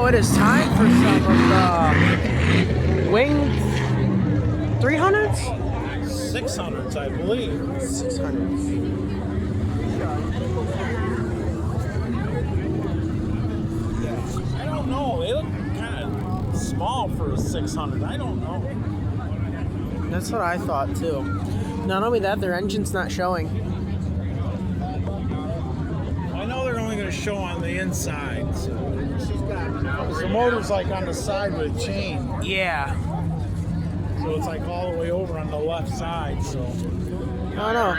it is time for some of the winged 300s? 600s, I believe. 600s. I don't know. They look kind of small for a 600. I don't know. That's what I thought too. Not only that, their engine's not showing. I know they're only going to show on the inside. So the motor's like on the side with a chain. Yeah. So it's like all the way over on the left side. So I don't know.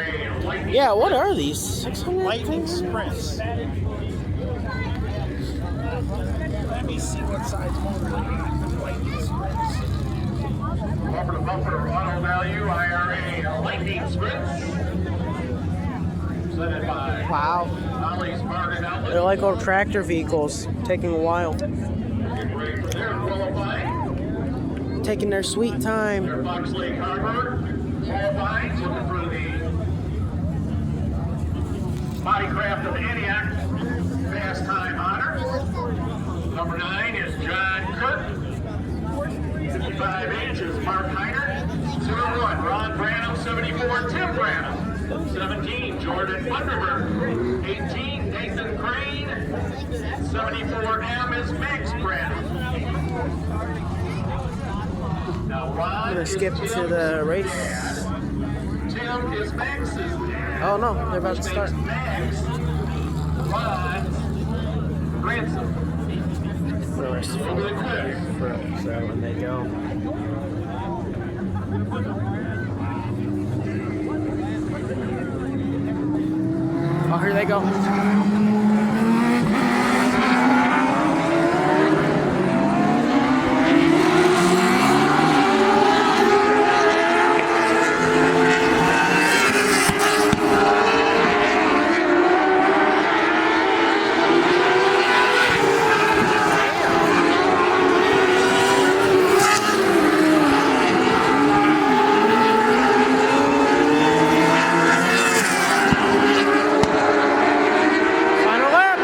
Yeah, what are these? 600 Lightning things? Sprints. Let me see what size motor they got. Lightning Sprints. Bumper to bumper auto value IRA Lightning Sprints. Presented by Wow. Ollie's Bargain Outlet. They're like old tractor vehicles, taking a while. Get ready for their qualifying. Taking their sweet time. Their Fox Lake Harbor qualifying. Looking for the Bodycraft of Antioch Fast Time Honor. Number 9 is John Cook. 55 inches Mark Heiner. 01 Ron Branham. 74 Tim Branham. 17 Jordan Bunderberg. 18 Nathan Crane. 74M is Max Branham. Now Ron I'm gonna is skip Tim to the race. Tim is Max's dad. Oh no, they're about to start. Max, Ron's grandson. The rest of them for so when they go. Oh, here they go. Final lap.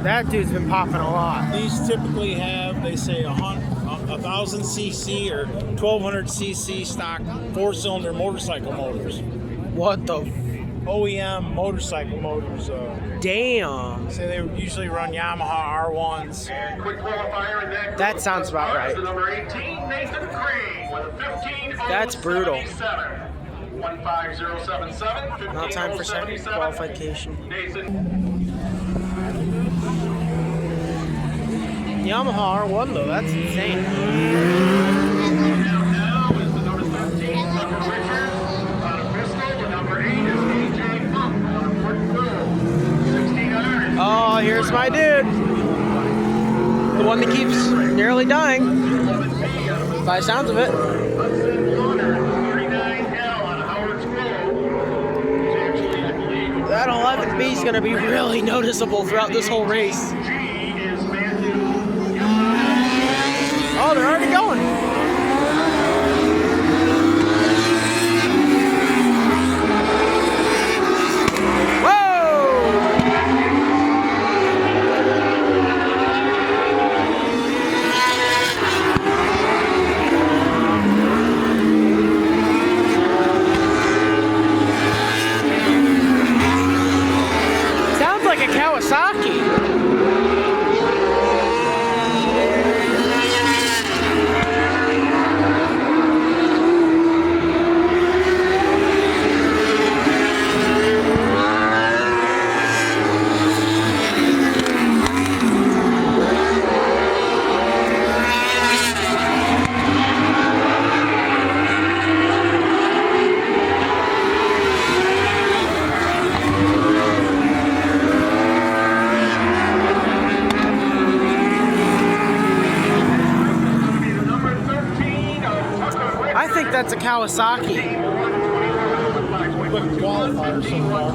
That dude's been popping a lot. These typically have, they say, 1,000 cc or 1,200 cc stock 4-cylinder motorcycle motors. What the OEM motorcycle motors. damn? Say they usually run Yamaha R1s. And quick qualifier in that. That sounds about right. The number 18 Nathan Crane with a 15. That's brutal. 15077. Now time for second 15077. qualification. Nathan. Yamaha R1 though, that's insane. Now is the number 13, Tucker Richards out of Bristol. The number 8 is AJ Funk out of Fort Worth. 16 iron. Oh, here's my dude. The one that keeps nearly dying. By the sounds of it. Hudson Loner, 39L on Howard's Road. He's actually, I believe, That 11B is going to be really noticeable throughout this whole race. G is Matthew. Oh, they're already going. Sounds like a Kawasaki. I think that's a Kawasaki. Quick qualifier so far.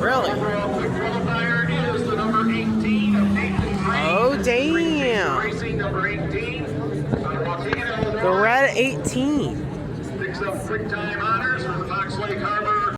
Really? The qualifier is the number 18 of Nathan Crane. Oh, damn. Racing number 18. The red 18. Picks up quick time honors for the Fox Lake Harbor